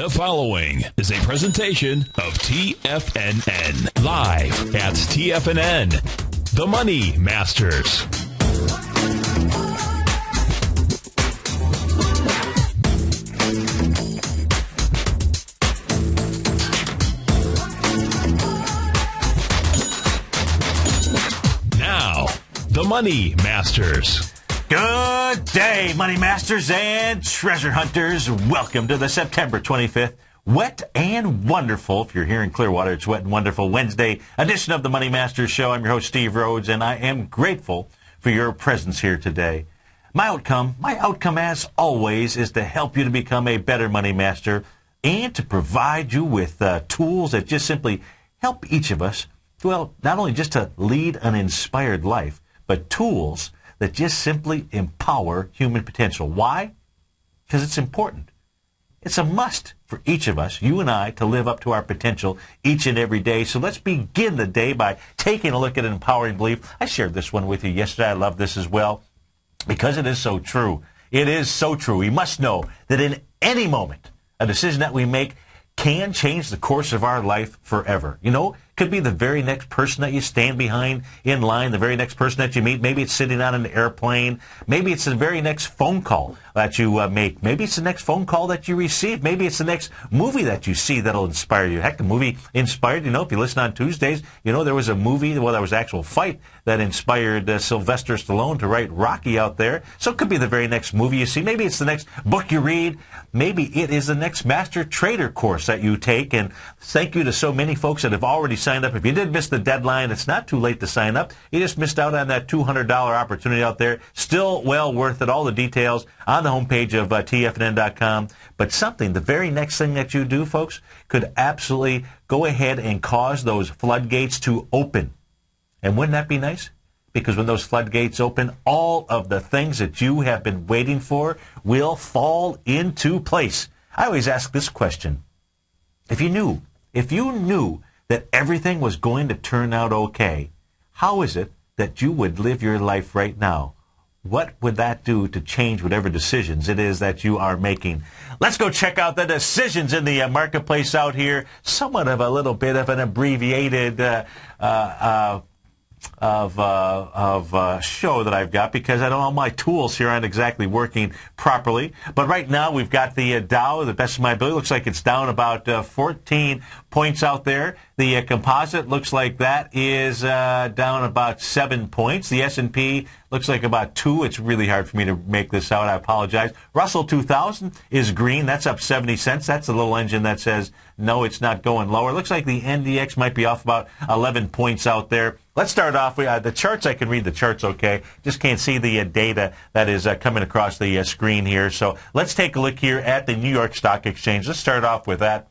The following is a presentation of TFNN, live at TFNN, the Money Masters. Now, the Money Masters. Good day, Money Masters and Treasure Hunters. Welcome to the September 25th, wet and wonderful. If you're here in Clearwater, it's wet and wonderful Wednesday edition of the Money Masters Show. I'm your host, Steve Rhodes, and I am grateful for your presence here today. My outcome as always, is to help you to become a better Money Master and to provide you with tools that just simply help each of us, well, not only just to lead an inspired life, but tools that just simply empower human potential. Why? Because it's important. It's a must for each of us, you and I, to live up to our potential each and every day. So let's begin the day by taking a look at an empowering belief. I shared this one with you yesterday. I love this as well because it is so true. It is so true. We must know that in any moment, a decision that we make can change the course of our life forever. You know, could be the very next person that you stand behind in line, the very next person that you meet. Maybe it's sitting on an airplane. Maybe it's the very next phone call that you make. Maybe it's the next phone call that you receive. Maybe it's the next movie that you see that'll inspire you. Heck, the movie inspired, you know, if you listen on Tuesdays, you know, there was a movie, well, there was an actual fight that inspired Sylvester Stallone to write Rocky out there. So it could be the very next movie you see. Maybe it's the next book you read. Maybe it is the next Master Trader course that you take. And thank you to so many folks that have already signed up. If you did miss the deadline, it's not too late to sign up. You just missed out on that $200 opportunity out there. Still well worth it. All the details on the homepage of TFNN.com. But something, the very next thing that you do, folks, could absolutely go ahead and cause those floodgates to open. And wouldn't that be nice? Because when those floodgates open, all of the things that you have been waiting for will fall into place. I always ask this question. If you knew that everything was going to turn out okay, how is it that you would live your life right now? What would that do to change whatever decisions it is that you are making? Let's go check out the decisions in the marketplace out here. Somewhat of a little bit of an abbreviated show that I've got because I don't know, my tools here aren't exactly working properly. But right now we've got the Dow, the best of my ability. Looks like it's down about 14 points out there. The composite looks like that is down about 7 points. The S&P looks like about 2. It's really hard for me to make this out. I apologize. Russell 2000 is green. That's up 70 cents. That's a little engine that says, no, it's not going lower. Looks like the NDX might be off about 11 points out there. Let's start off with the charts. I can read the charts okay. Just can't see the data that is coming across the screen here. So let's take a look here at the New York Stock Exchange. Let's start off with that.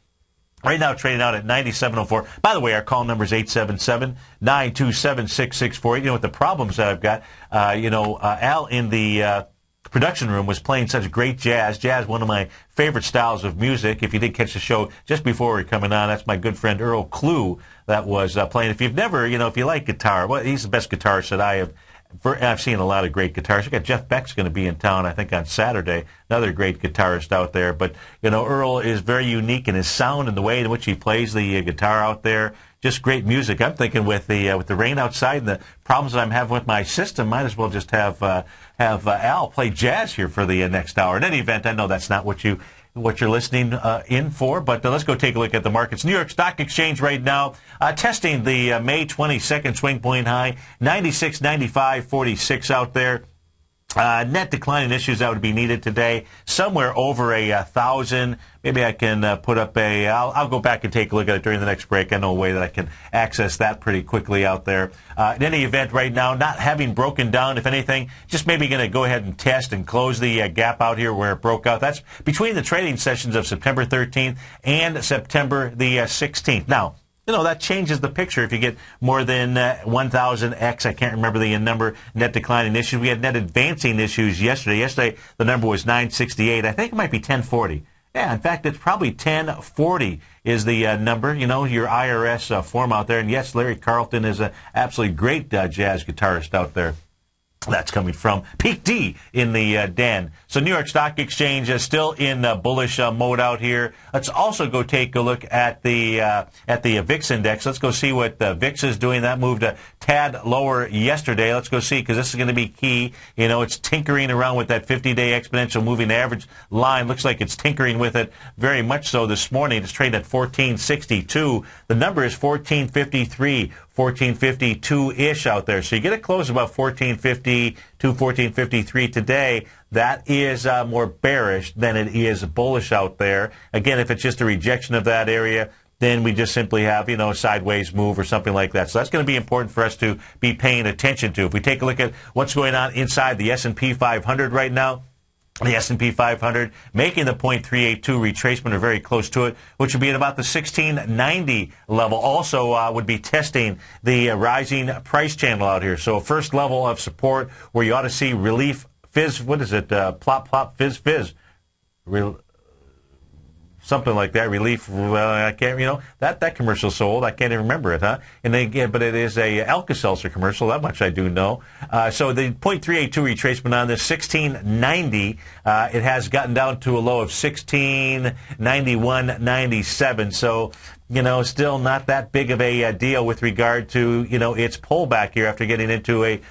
Right now, trading out at 97.04. By the way, our call number is 877-927-6648. You know, with the problems that I've got, Al in the production room was playing such great jazz. Jazz, one of my favorite styles of music. If you did catch the show just before we were coming on, that's my good friend Earl Clue that was playing. If you've never, if you like guitar, well, he's the best guitarist that I've seen a lot of great guitarists. We got Jeff Beck's going to be in town, I think, on Saturday. Another great guitarist out there. But, Earl is very unique in his sound and the way in which he plays the guitar out there. Just great music. I'm thinking with the rain outside and the problems that I'm having with my system, might as well just have Al play jazz here for the next hour. In any event, I know that's not what you're listening in for, but let's go take a look at the markets. New York Stock Exchange right now testing the May 22nd swing point high, 96.95.46 out there. Net declining issues that would be needed today, somewhere over 1,000. Maybe I can put up I'll go back and take a look at it during the next break. I know a way that I can access that pretty quickly out there. In any event, right now, not having broken down, if anything, just maybe going to go ahead and test and close the gap out here where it broke out. That's between the trading sessions of September 13th and September the 16th. Now, that changes the picture if you get more than 1,000X. I can't remember the number, net declining issues. We had net advancing issues yesterday. Yesterday, the number was 968. I think it might be 1040. Yeah, in fact, it's probably 1040 is the number, your IRS form out there. And yes, Larry Carlton is an absolutely great jazz guitarist out there. That's coming from Peak D in the den. So New York Stock Exchange is still in bullish mode out here. Let's also go take a look at the VIX index. Let's go see what the VIX is doing. That moved a tad lower yesterday. Let's go see, because this is going to be key. You know, it's tinkering around with that 50-day exponential moving average line. Looks like it's tinkering with it very much so this morning. It's trading at 1462. The number is 1453. 1452-ish out there. So you get it close about 1450 to 1453 today. That is more bearish than it is bullish out there. Again, if it's just a rejection of that area, then we just simply have, a sideways move or something like that. So that's going to be important for us to be paying attention to. If we take a look at what's going on inside the S&P 500 right now, the S&P 500 making the 0.382 retracement or very close to it, which would be at about the 1690 level. Also would be testing the rising price channel out here. So a first level of support where you ought to see relief, fizz, what is it, plop, plop, fizz, fizz. Something like that, relief. Well, I can't, that commercial sold. I can't even remember it, huh? And again, but it is a Alka-Seltzer commercial. That much I do know. So the 0.382 retracement on this 1690, it has gotten down to a low of 1691.97. So, still not that big of a deal with regard to, its pullback here after getting into a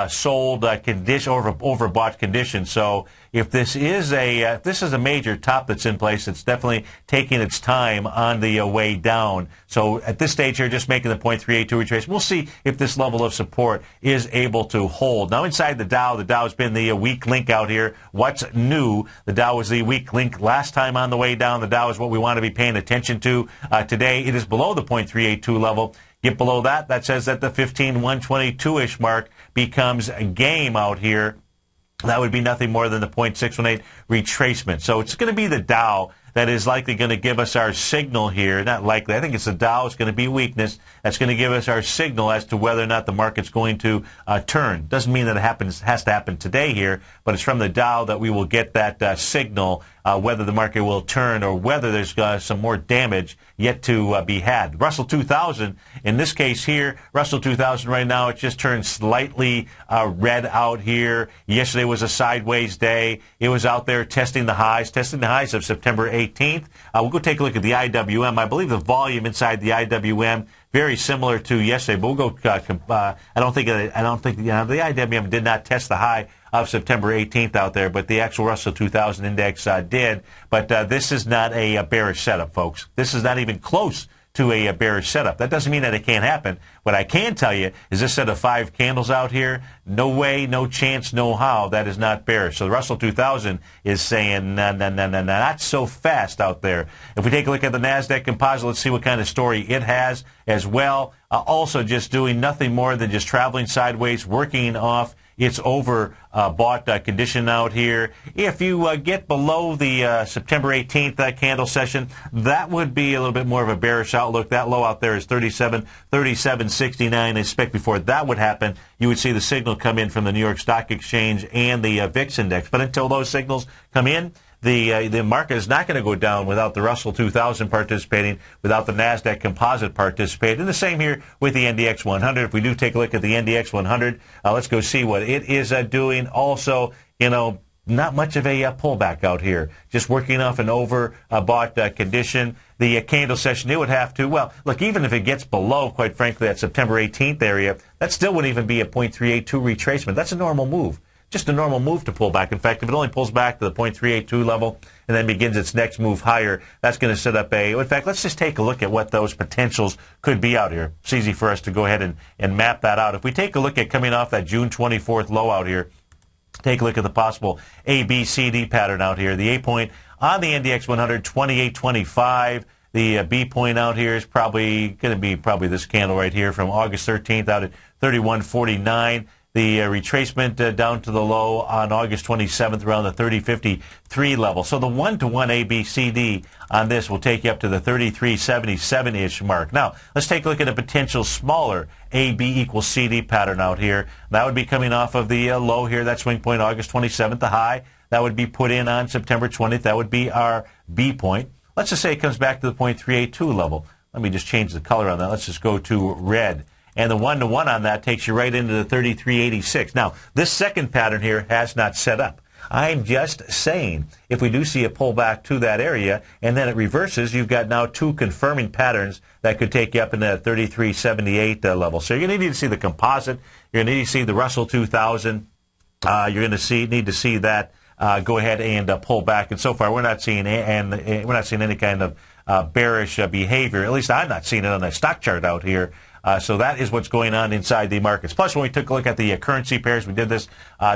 sold condition, overbought condition. So if this is a major top that's in place, it's definitely taking its time on the way down. So at this stage here, just making the 0.382 retrace. We'll see if this level of support is able to hold. Now inside the Dow's been the weak link out here. What's new? The Dow was the weak link last time on the way down. The Dow is what we want to be paying attention to today. It is below the 0.382 level. Get below that, that says that the 15,122-ish mark becomes a game out here. That would be nothing more than the 0.618 retracement. So it's going to be the Dow that is likely going to give us our signal here. Not likely. I think it's the Dow. It's going to be weakness. That's going to give us our signal as to whether or not the market's going to turn. Doesn't mean that it has to happen today here, but it's from the Dow that we will get that signal, whether the market will turn or whether there's some more damage yet to be had. Russell 2000, in this case here, Russell 2000 right now, it just turned slightly red out here. Yesterday was a sideways day. It was out there testing the highs of September 18th. We'll go take a look at the IWM. I believe the volume inside the IWM very similar to yesterday, but we'll go. I don't think the IWM did not test the high of September 18th out there, but the actual Russell 2000 index did. But this is not a bearish setup, folks. This is not even close to a bearish setup. That doesn't mean that it can't happen. What I can tell you is this set of 5 candles out here, no way, no chance, no how, that is not bearish. So the Russell 2000 is saying, no, not so fast out there. If we take a look at the NASDAQ composite, let's see what kind of story it has as well. Also just doing nothing more than just traveling sideways, working off its overbought condition out here. If you get below the September 18th candle session, that would be a little bit more of a bearish outlook. That low out there is 37.69. I expect before that would happen, you would see the signal come in from the New York Stock Exchange and the VIX index. But until those signals come in, the market is not going to go down without the Russell 2000 participating, without the NASDAQ composite participating. And the same here with the NDX 100. If we do take a look at the NDX 100, let's go see what it is doing. Also, not much of a pullback out here. Just working off an overbought condition. The candle session, it would have to, well, look, even if it gets below, quite frankly, that September 18th area, that still wouldn't even be a 0.382 retracement. That's a normal move. Just a normal move to pull back. In fact, if it only pulls back to the 0.382 level and then begins its next move higher, that's going to set up in fact, let's just take a look at what those potentials could be out here. It's easy for us to go ahead and map that out. If we take a look at coming off that June 24th low out here, take a look at the possible ABCD pattern out here. The A point on the NDX 100, 28.25. The B point out here is probably going to be this candle right here from August 13th out at 31.49. The retracement down to the low on August 27th around the 30.53 level. So the 1-to-1 ABCD on this will take you up to the 33.77-ish mark. Now, let's take a look at a potential smaller AB equals CD pattern out here. That would be coming off of the low here, that swing point August 27th, the high. That would be put in on September 20th. That would be our B point. Let's just say it comes back to the 0.382 level. Let me just change the color on that. Let's just go to red. and the 1-to-1 on that takes you right into the 33.86. Now, this second pattern here has not set up. I'm just saying, if we do see a pullback to that area and then it reverses, you've got now two confirming patterns that could take you up into that 33.78 level. So you're going to need to see the composite. You're going to need to see the Russell 2000. You're going to need to see that go ahead and pull back. And so far, we're not seeing any kind of bearish behavior. At least I'm not seeing it on the stock chart out here. So that is what's going on inside the markets. Plus, when we took a look at the currency pairs, we did this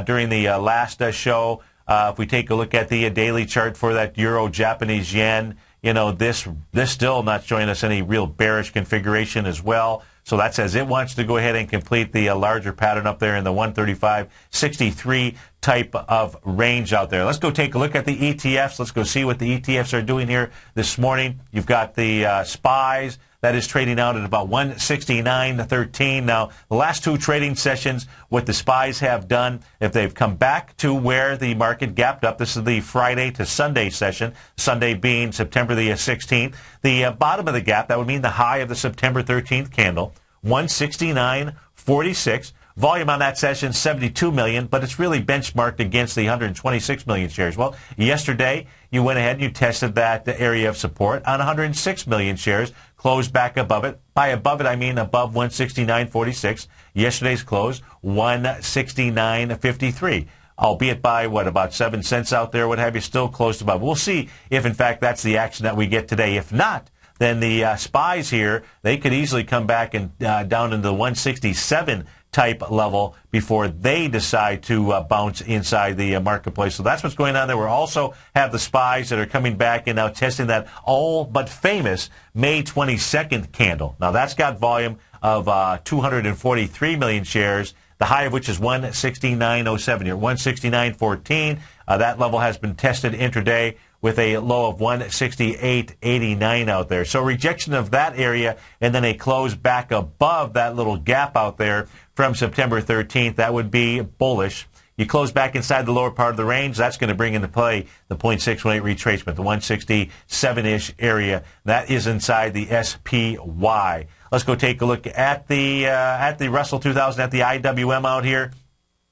during the last show. If we take a look at the daily chart for that euro, Japanese yen, this still not showing us any real bearish configuration as well. So that says it wants to go ahead and complete the larger pattern up there in the 135.63 type of range out there. Let's go take a look at the ETFs. Let's go see what the ETFs are doing here this morning. You've got the SPYs. That is trading out at about 169.13. Now, the last two trading sessions, what the SPYs have done, if they've come back to where the market gapped up, this is the Friday to Sunday session, Sunday being September the 16th, the bottom of the gap, that would mean the high of the September 13th candle, 169.46. Volume on that session, 72 million, but it's really benchmarked against the 126 million shares. Well, yesterday, you went ahead and you tested that area of support on 106 million shares, closed back above it. By above it, I mean above 169.46. Yesterday's close, 169.53. Albeit by, about 7 cents out there, what have you, still close to above. We'll see if, in fact, that's the action that we get today. If not, then the SPYs here, they could easily come back and down into the 167 type level before they decide to bounce inside the marketplace. So that's what's going on there. We also have the SPYs that are coming back and now testing that all but famous May 22nd candle. Now that's got volume of 243 million shares, the high of which is 169.07 here, 169.14. That level has been tested intraday with a low of 168.89 out there. So rejection of that area and then a close back above that little gap out there from September 13th, that would be bullish. You close back inside the lower part of the range, that's going to bring into play the 0.618 retracement, the 167-ish area. That is inside the SPY. Let's go take a look at the Russell 2000, at the IWM out here.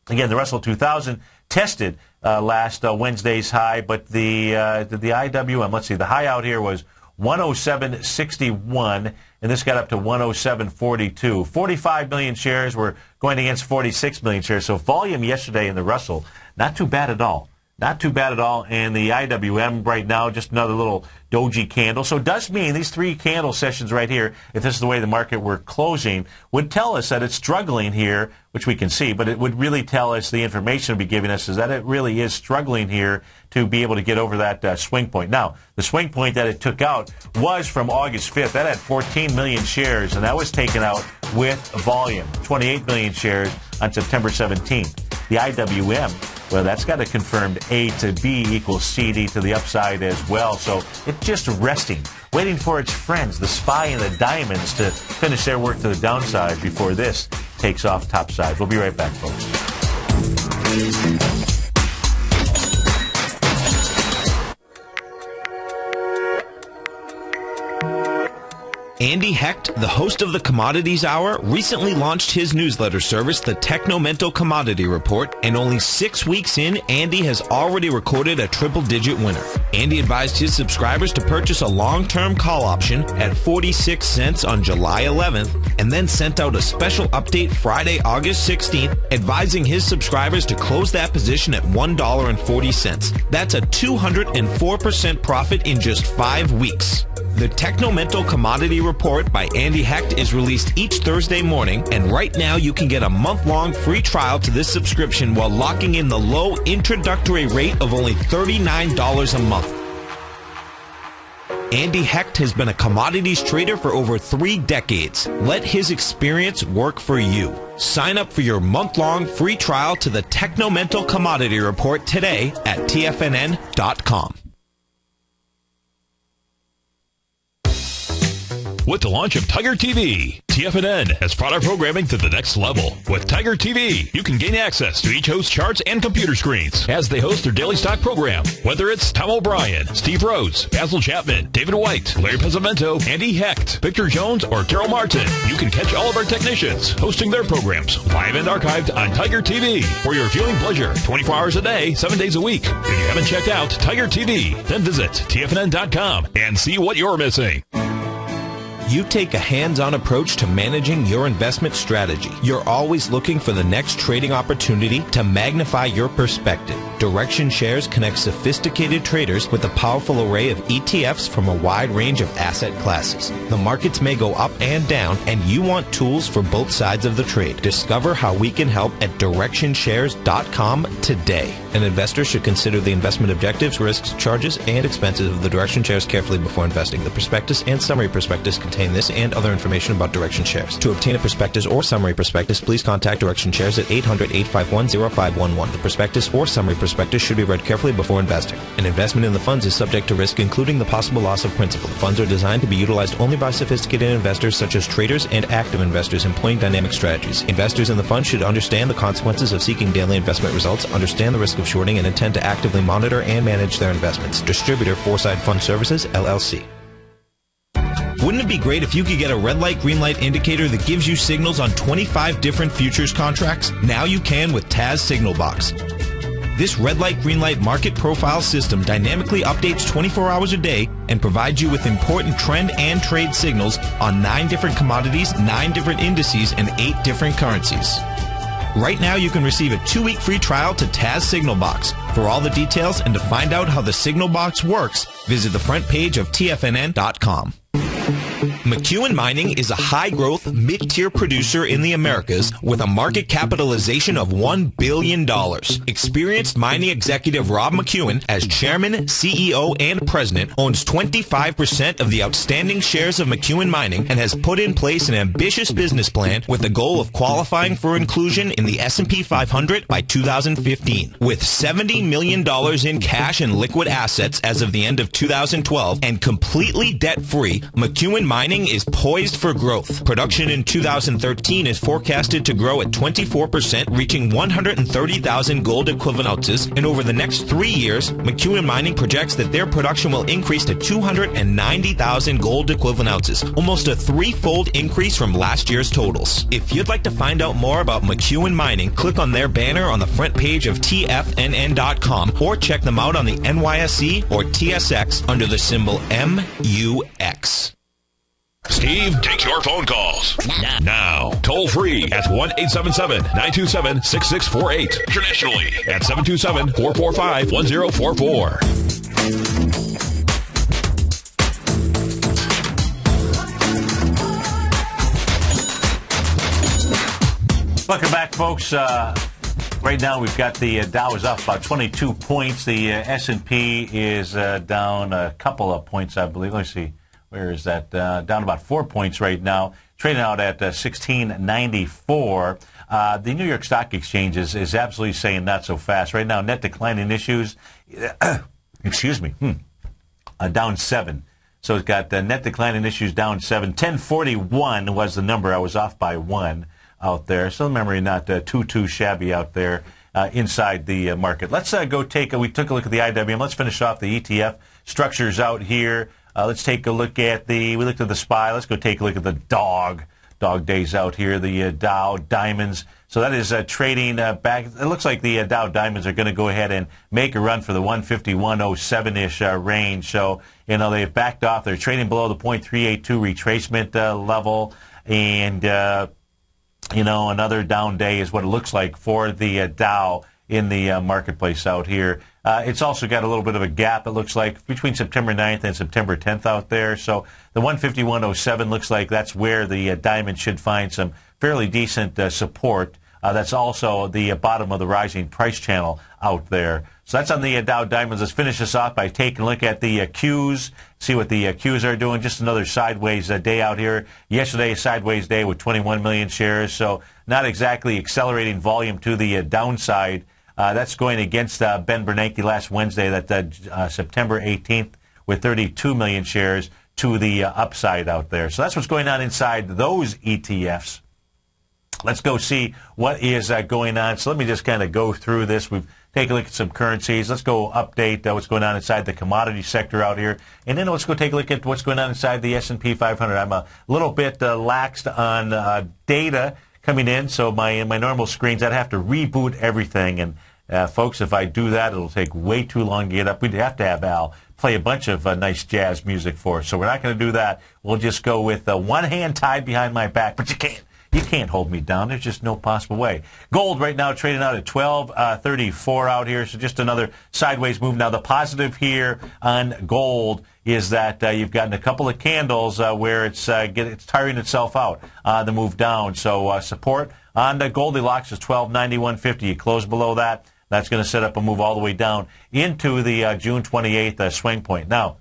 Again, the Russell 2000 tested last Wednesday's high, but the IWM, let's see, the high out here was 107.61, and this got up to 107.42. 45 million shares were going against 46 million shares. So volume yesterday in the Russell, not too bad at all. Not too bad at all. And the IWM right now, just another little doji candle. So it does mean these three candle sessions right here, if this is the way the market were closing, would tell us that it's struggling here, which we can see, but it would really tell us, the information it would be giving us is that it really is struggling here to be able to get over that swing point. Now, the swing point that it took out was from August 5th. That had 14 million shares, and that was taken out with volume, 28 million shares on September 17th. The IWM, well, that's got a confirmed A to B equals CD to the upside as well. So it's just resting, waiting for its friends, the SPY and the Diamonds, to finish their work to the downside before this takes off topside. We'll be right back, folks. Andy Hecht, the host of the Commodities Hour, recently launched his newsletter service, the Technomental Commodity Report, and only 6 weeks in, Andy has already recorded a triple-digit winner. Andy advised his subscribers to purchase a long-term call option at 46 cents on July 11th, and then sent out a special update Friday, August 16th, advising his subscribers to close that position at $1.40. That's a 204% profit in just 5 weeks. The Technomental Commodity Report by Andy Hecht is released each Thursday morning, and right now you can get a month-long free trial to this subscription while locking in the low introductory rate of only $39 a month. Andy Hecht has been a commodities trader for over 3 decades. Let his experience work for you. Sign up for your month-long free trial to the Technomental Commodity Report today at TFNN.com. With the launch of Tiger TV, TFNN has brought our programming to the next level. With Tiger TV, you can gain access to each host's charts and computer screens as they host their daily stock program. Whether it's Tom O'Brien, Steve Rhodes, Basil Chapman, David White, Larry Pesavento, Andy Hecht, Victor Jones, or Terrell Martin, you can catch all of our technicians hosting their programs live and archived on Tiger TV for your viewing pleasure 24 hours a day, 7 days a week. If you haven't checked out Tiger TV, then visit TFNN.com and see what you're missing. You take a hands-on approach to managing your investment strategy. You're always looking for the next trading opportunity to magnify your perspective. Direction Shares connects sophisticated traders with a powerful array of ETFs from a wide range of asset classes. The markets may go up and down, and you want tools for both sides of the trade. Discover how we can help at DirectionShares.com today. An investor should consider the investment objectives, risks, charges, and expenses of the Direction Shares carefully before investing. The prospectus and summary prospectus contain this and other information about Direction Shares. To obtain a prospectus or summary prospectus, please contact Direction Shares at 800-851-0511. The prospectus or summary prospectus should be read carefully before investing. An investment in the funds is subject to risk, including the possible loss of principal. The funds are designed to be utilized only by sophisticated investors such as traders and active investors employing dynamic strategies. Investors in the fund should understand the consequences of seeking daily investment results, understand the risk of shorting, and intend to actively monitor and manage their investments. Distributor Foreside Fund Services, LLC. Wouldn't it be great if you could get a red light, green light indicator that gives you signals on 25 different futures contracts? Now you can with Taz Signal Box. This red light, green light market profile system dynamically updates 24 hours a day and provides you with important trend and trade signals on 9 different commodities, 9 different indices, and 8 different currencies. Right now, you can receive a 2-week free trial to Taz Signal Box. For all the details and to find out how the Signal Box works, visit the front page of TFNN.com. McEwen Mining is a high-growth, mid-tier producer in the Americas with a market capitalization of $1 billion. Experienced mining executive Rob McEwen, as chairman, CEO, and president, owns 25% of the outstanding shares of McEwen Mining and has put in place an ambitious business plan with the goal of qualifying for inclusion in the S&P 500 by 2015. With $70 million in cash and liquid assets as of the end of 2012 and completely debt-free, McEwen Mining is poised for growth. Production in 2013 is forecasted to grow at 24%, reaching 130,000 gold equivalent ounces, and over the next 3 years, McEwen Mining projects that their production will increase to 290,000 gold equivalent ounces, almost a 3-fold increase from last year's totals. If you'd like to find out more about McEwen Mining, click on their banner on the front page of TFNN.com or check them out on the NYSE or TSX under the symbol MUX. Steve takes your phone calls now. Toll free at 1-877-927-6648. Internationally at 727-445-1044. Welcome back, folks. Right now, we've got the Dow is up about 22 points. The S&P is down a couple of points, I believe. Let's see. Where is that? Down about 4 points right now. Trading out at 1694. The New York Stock Exchange is absolutely saying not so fast. Right now, net decline in issues, excuse me, down 7. So it's got net decline in issues down 7. 1041 was the number. I was off by 1 out there. So memory not too shabby out there inside the market. Let's go we took a look at the IWM. Let's finish off the ETF structures out here. Let's take a look at we looked at the SPY. Let's go take a look at the dog days out here, the Dow Diamonds. So that is trading back. It looks like the Dow Diamonds are going to go ahead and make a run for the 151.07-ish range. So, they've backed off. They're trading below the 0.382 retracement level. And, another down day is what it looks like for the Dow in the marketplace out here. It's also got a little bit of a gap, it looks like, between September 9th and September 10th out there. So the 151.07 looks like that's where the diamond should find some fairly decent support. That's also the bottom of the rising price channel out there. So that's on the Dow Diamonds. Let's finish this off by taking a look at the Qs, see what the Qs are doing. Just another sideways day out here. Yesterday, a sideways day with 21 million shares, so not exactly accelerating volume to the downside. That's going against Ben Bernanke last Wednesday, that September 18th, with 32 million shares. to the upside out there. So that's what's going on inside those ETFs. Let's go see what is going on. So let me just kind of go through this. We've taken a look at some currencies. Let's go update what's going on inside the commodity sector out here. And then let's go take a look at what's going on inside the S&P 500. I'm a little bit laxed on data coming in. So my normal screens, I'd have to reboot everything. And folks, if I do that, it'll take way too long to get up. We'd have to have Al play a bunch of nice jazz music for us. So we're not going to do that. We'll just go with one hand tied behind my back. But you can't hold me down. There's just no possible way. Gold right now trading out at $12.34 out here. So just another sideways move. Now the positive here on gold is that you've gotten a couple of candles where it's tiring itself out. The move down. So support on the Goldilocks is $12.91.50. You close below that. That's going to set up a move all the way down into the June 28th swing point. Now,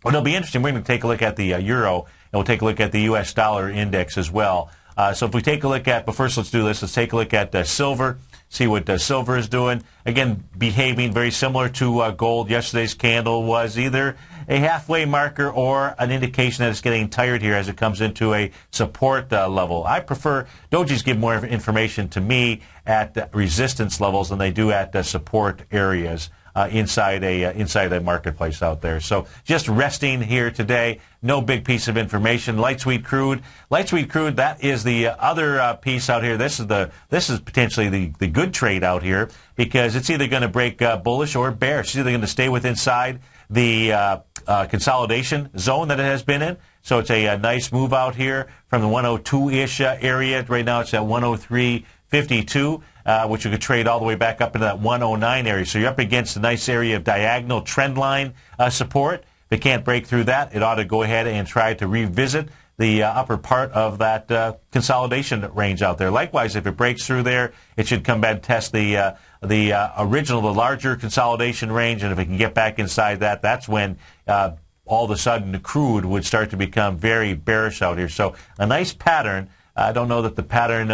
what'll be interesting, we're going to take a look at the euro, and we'll take a look at the U.S. dollar index as well. So if we take a look at, but first let's do this. Let's take a look at silver, see what silver is doing. Again, behaving very similar to gold. Yesterday's candle was either a halfway marker or an indication that it's getting tired here as it comes into a support level. I prefer dojis give more information to me at resistance levels than they do at support areas inside a marketplace out there. So just resting here today. No big piece of information. Light sweet crude, that is the other piece out here. This is potentially the good trade out here because it's either going to break bullish or bearish. It's either going to stay inside the consolidation zone that it has been in. So it's a nice move out here from the 102-ish area. Right now it's at 103.52. Which you could trade all the way back up into that 109 area. So you're up against a nice area of diagonal trend line support. If it can't break through that, it ought to go ahead and try to revisit the upper part of that consolidation range out there. Likewise, if it breaks through there, it should come back and test the larger consolidation range. And if it can get back inside that, that's when all of a sudden the crude would start to become very bearish out here. So a nice pattern. I don't know that the pattern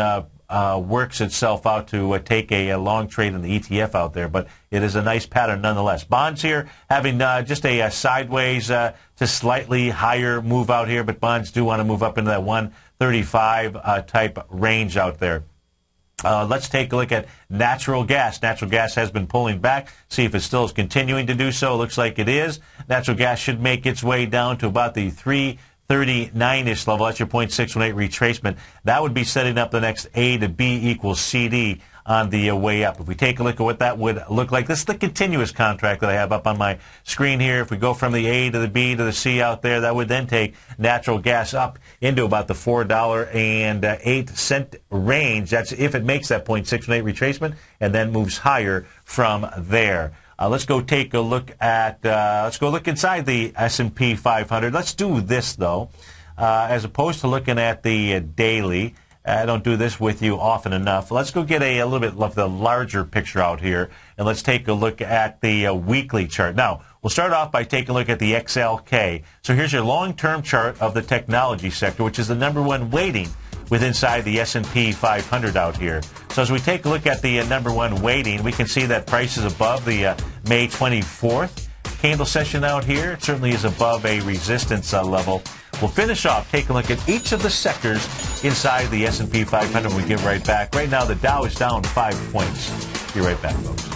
works itself out to take a long trade in the ETF out there, but it is a nice pattern nonetheless. Bonds here having just a sideways to slightly higher move out here, but bonds do want to move up into that 135 type range out there. Let's take a look at natural gas. Natural gas has been pulling back. See if it still is continuing to do so. Looks like it is. Natural gas should make its way down to about the 339-ish level. That's your 0.618 retracement. That would be setting up the next A to B equals CD on the way up. If we take a look at what that would look like, this is the continuous contract that I have up on my screen here. If we go from the A to the B to the C out there, that would then take natural gas up into about the $4.08 range. That's if it makes that 0.618 retracement and then moves higher from there. Let's go take a look at, let's go look inside the S&P 500. Let's do this, though, as opposed to looking at the daily. I don't do this with you often enough. Let's go get a little bit of the larger picture out here, and let's take a look at the weekly chart. Now, we'll start off by taking a look at the XLK. So here's your long-term chart of the technology sector, which is the number one weighting inside the S&P 500 out here. So as we take a look at the number one weighting, we can see that price is above the May 24th candle session out here. It certainly is above a resistance level. We'll finish off, take a look at each of the sectors inside the S&P 500 when we get right back. Right now, the Dow is down 5 points. Be right back, folks.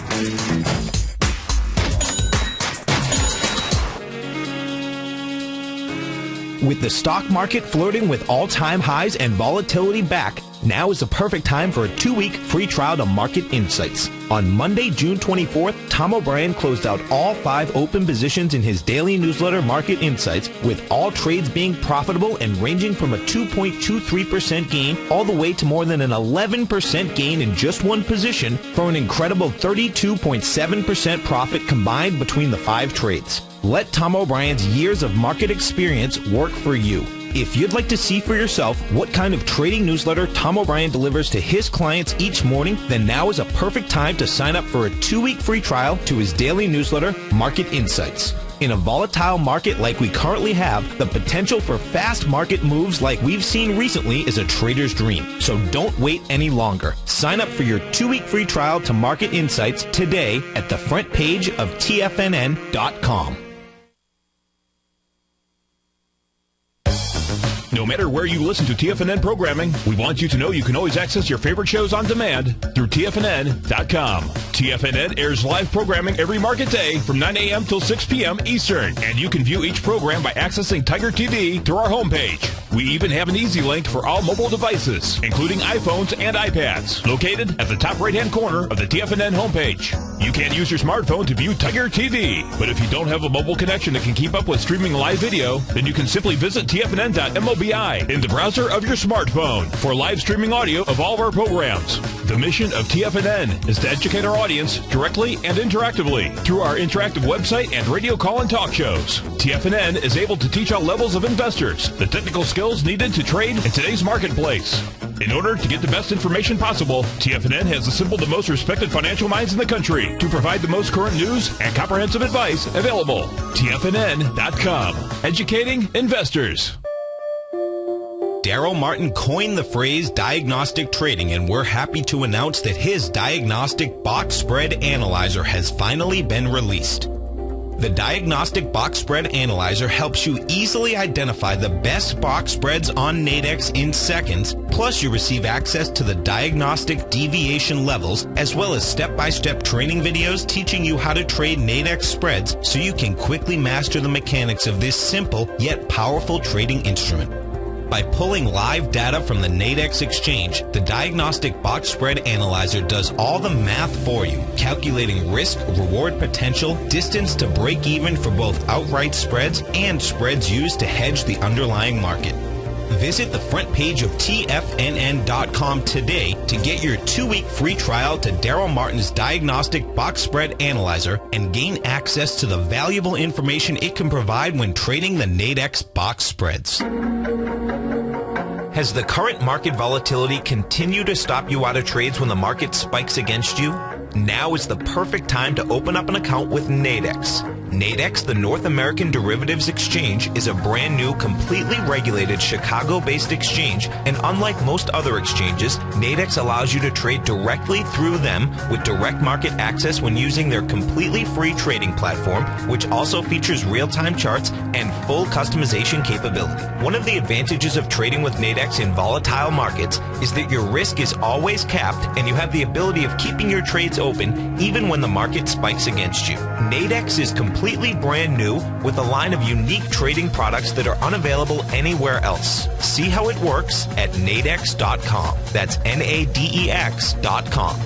With the stock market flirting with all-time highs and volatility back, now is the perfect time for a 2-week free trial to Market Insights. On Monday, June 24th, Tom O'Brien closed out all 5 open positions in his daily newsletter, Market Insights, with all trades being profitable and ranging from a 2.23% gain all the way to more than an 11% gain in just one position for an incredible 32.7% profit combined between the 5 trades. Let Tom O'Brien's years of market experience work for you. If you'd like to see for yourself what kind of trading newsletter Tom O'Brien delivers to his clients each morning, then now is a perfect time to sign up for a 2-week free trial to his daily newsletter, Market Insights. In a volatile market like we currently have, the potential for fast market moves like we've seen recently is a trader's dream. So don't wait any longer. Sign up for your 2-week free trial to Market Insights today at the front page of TFNN.com. No matter where you listen to TFNN programming, we want you to know you can always access your favorite shows on demand through TFNN.com. TFNN airs live programming every market day from 9 a.m. till 6 p.m. Eastern, and you can view each program by accessing Tiger TV through our homepage. We even have an easy link for all mobile devices, including iPhones and iPads, located at the top right-hand corner of the TFNN homepage. You can use your smartphone to view Tiger TV, but if you don't have a mobile connection that can keep up with streaming live video, then you can simply visit TFNN.mobi in the browser of your smartphone for live streaming audio of all of our programs. The mission of TFNN is to educate our audience directly and interactively through our interactive website and radio call and talk shows. TFNN is able to teach all levels of investors the technical skills needed to trade in today's marketplace. In order to get the best information possible, TFNN has assembled the most respected financial minds in the country to provide the most current news and comprehensive advice available. TFNN.com. Educating investors. Daryl Martin coined the phrase diagnostic trading, and we're happy to announce that his diagnostic box spread analyzer has finally been released. The Diagnostic Box Spread Analyzer helps you easily identify the best box spreads on Nadex in seconds, plus you receive access to the diagnostic deviation levels, as well as step-by-step training videos teaching you how to trade Nadex spreads so you can quickly master the mechanics of this simple yet powerful trading instrument. By pulling live data from the Nadex exchange, the Diagnostic Box Spread Analyzer does all the math for you, calculating risk, reward potential, distance to break even for both outright spreads and spreads used to hedge the underlying market. Visit the front page of TFNN.com today to get your 2-week free trial to Daryl Martin's Diagnostic Box Spread Analyzer and gain access to the valuable information it can provide when trading the Nadex box spreads. Has the current market volatility continued to stop you out of trades when the market spikes against you? Now is the perfect time to open up an account with Nadex. Nadex, the North American Derivatives Exchange, is a brand new, completely regulated Chicago-based exchange, and unlike most other exchanges, Nadex allows you to trade directly through them with direct market access when using their completely free trading platform, which also features real-time charts and full customization capability. One of the advantages of trading with Nadex in volatile markets is that your risk is always capped and you have the ability of keeping your trades open even when the market spikes against you. Nadex is completely brand new with a line of unique trading products that are unavailable anywhere else. See how it works at nadex.com. That's NADEX.com.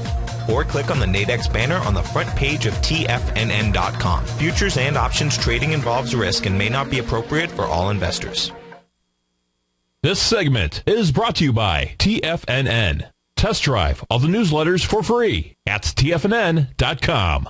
Or click on the Nadex banner on the front page of TFNN.com. Futures and options trading involves risk and may not be appropriate for all investors. This segment is brought to you by TFNN. Test drive all the newsletters for free at TFNN.com.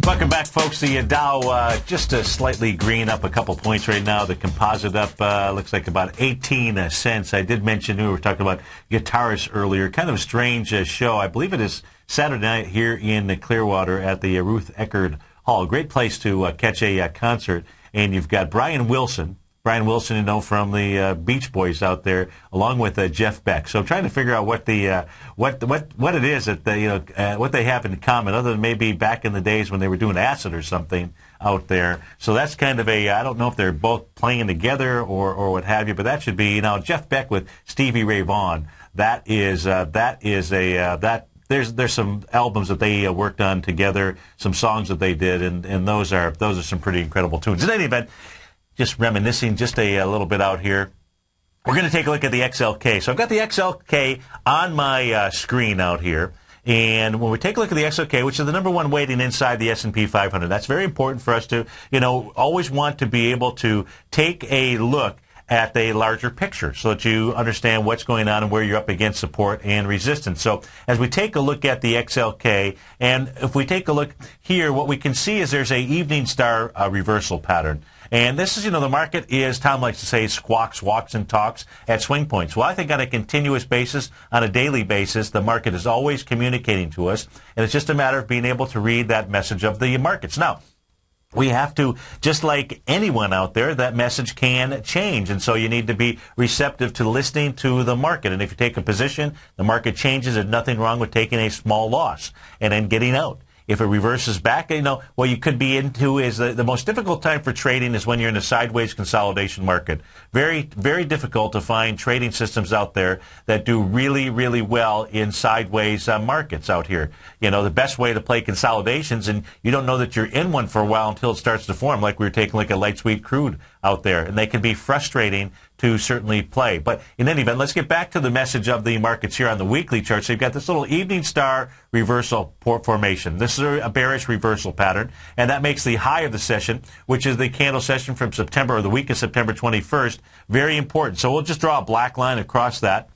Welcome back, folks. The Dow just slightly green, up a couple points right now. The composite up looks like about 18 cents. I did mention we were talking about guitarists earlier. Kind of a strange show. I believe it is Saturday night here in Clearwater at the Ruth Eckerd Hall. Great place to catch a concert. And you've got Brian Wilson, you know, from the Beach Boys out there, along with Jeff Beck. So I'm trying to figure out what the what it is that they, what they have in common, other than maybe back in the days when they were doing acid or something out there. So that's kind of I don't know if they're both playing together or what have you, but that should be, Jeff Beck with Stevie Ray Vaughan. There's some albums that they worked on together, some songs that they did, and those are some pretty incredible tunes. In any event, just reminiscing just a little bit out here, we're going to take a look at the XLK. So I've got the XLK on my screen out here, and when we take a look at the XLK, which is the number one weighting inside the S&P 500, that's very important for us to, always want to be able to take a look at a larger picture so that you understand what's going on and where you're up against support and resistance. So as we take a look at the XLK, and if we take a look here, what we can see is there's a evening star reversal pattern. And this is, the market is, Tom likes to say, squawks, walks, and talks at swing points. Well, I think on a continuous basis, on a daily basis, the market is always communicating to us, and it's just a matter of being able to read that message of the markets. Now, we have to, just like anyone out there, that message can change. And so you need to be receptive to listening to the market. And if you take a position, the market changes, there's nothing wrong with taking a small loss and then getting out. If it reverses back, what you could be into is the most difficult time for trading is when you're in a sideways consolidation market. Very, very difficult to find trading systems out there that do really, really well in sideways markets out here. The best way to play consolidations, and you don't know that you're in one for a while until it starts to form, like we were taking a look at light sweet crude out there. And they can be frustrating to certainly play. But in any event, let's get back to the message of the markets here on the weekly chart. So you've got this little evening star reversal formation. This is a bearish reversal pattern, and that makes the high of the session, which is the candle session from September, or the week of September 21st, very important. So we'll just draw a black line across that.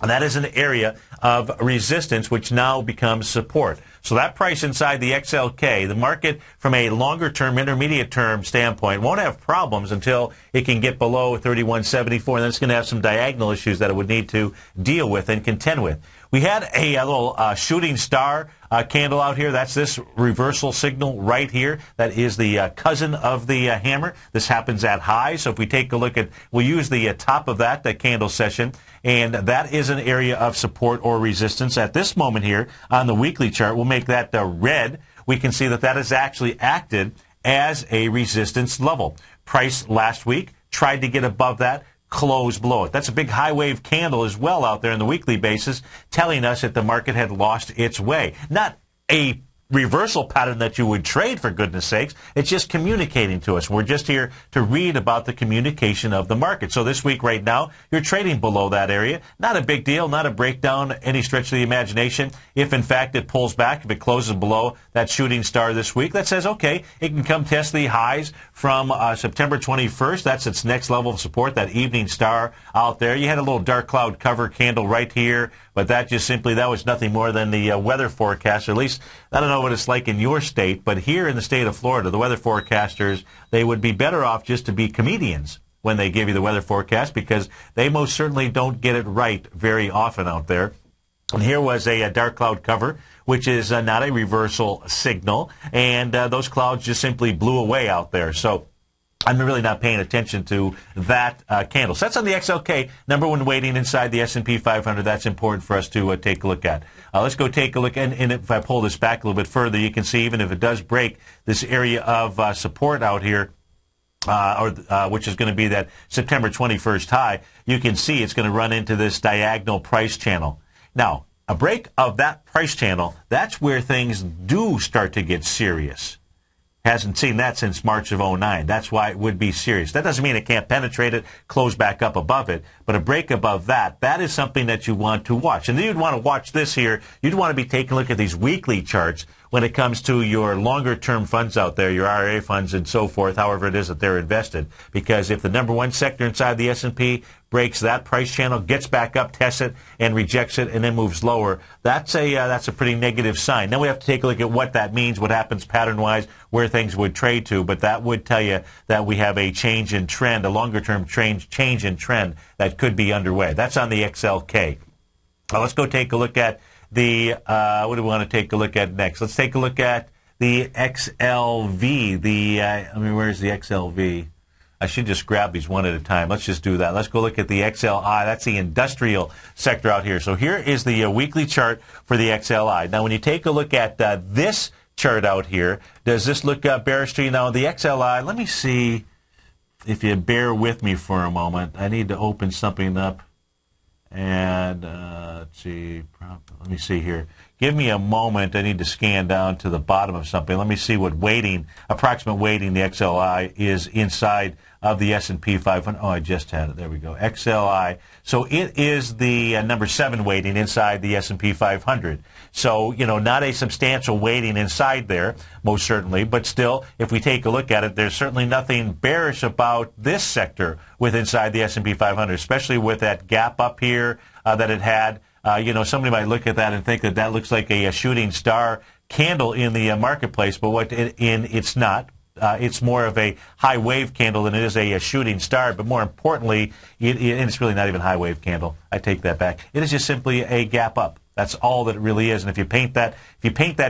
And that is an area of resistance, which now becomes support. So that price inside the XLK, the market from a longer-term, intermediate-term standpoint, won't have problems until it can get below 3174, and then it's going to have some diagonal issues that it would need to deal with and contend with. We had a little shooting star candle out here. That's this reversal signal right here. That is the cousin of the hammer. This happens at high. So if we take a look at, we'll use the top of that candle session, and that is an area of support or resistance. At this moment here on the weekly chart, we'll make that red. We can see that that has actually acted as a resistance level. Price last week tried to get above that, close below it. That's a big high wave candle as well out there on the weekly basis, telling us that the market had lost its way. Not a reversal pattern that you would trade, for goodness sakes. It's just communicating to us. We're just here to read about the communication of the market. So this week right now, you're trading below that area. Not a big deal, not a breakdown, any stretch of the imagination. If in fact it pulls back, if it closes below that shooting star this week, that says, okay, it can come test the highs from September 21st. That's its next level of support, that evening star out there. You had a little dark cloud cover candle right here, but that was nothing more than the weather forecast, or at least, I don't know what it's like in your state, but here in the state of Florida, the weather forecasters, they would be better off just to be comedians when they give you the weather forecast, because they most certainly don't get it right very often out there. And here was a dark cloud cover, which is not a reversal signal, and those clouds just simply blew away out there. So I'm really not paying attention to that candle. So that's on the XLK, number one weighting inside the S&P 500. That's important for us to take a look at. Let's go take a look, and if I pull this back a little bit further, you can see even if it does break this area of support out here, which is going to be that September 21st high, you can see it's going to run into this diagonal price channel. Now, a break of that price channel, that's where things do start to get serious. Hasn't seen that since March of 09. That's why it would be serious. That doesn't mean it can't penetrate it, close back up above it, but a break above that, that is something that you want to watch. And then you'd want to watch this here. You'd want to be taking a look at these weekly charts when it comes to your longer-term funds out there, your IRA funds and so forth, however it is that they're invested. Because if the number one sector inside the S&P breaks that price channel, gets back up, tests it, and rejects it, and then moves lower, that's a pretty negative sign. Then we have to take a look at what that means, what happens pattern-wise, where things would trade to, but that would tell you that we have a change in trend, a longer-term change in trend that could be underway. That's on the XLK. Let's go take a look at the, what do we want to take a look at next? Let's take a look at the XLV. Where's the XLV? I should just grab these one at a time. Let's just do that. Let's go look at the XLI. That's the industrial sector out here. So here is the weekly chart for the XLI. Now, when you take a look at this chart out here, does this look bearish to you? Now, the XLI, let me see if you bear with me for a moment. I need to open something up. And let's see. Let me see here. Give me a moment. I need to scan down to the bottom of something. Let me see what weighting, approximate weighting the XLI is inside of the S&P 500. Oh, I just had it. There we go. XLI. So it is the number 7 weighting inside the S&P 500. So, not a substantial weighting inside there, most certainly. But still, if we take a look at it, there's certainly nothing bearish about this sector with inside the S&P 500, especially with that gap up here that it had. Somebody might look at that and think that that looks like a shooting star candle in the marketplace, but it's not. It's more of a high wave candle than it is a shooting star. But more importantly, and it's really not even a high wave candle. I take that back. It is just simply a gap up. That's all that it really is. And if you paint that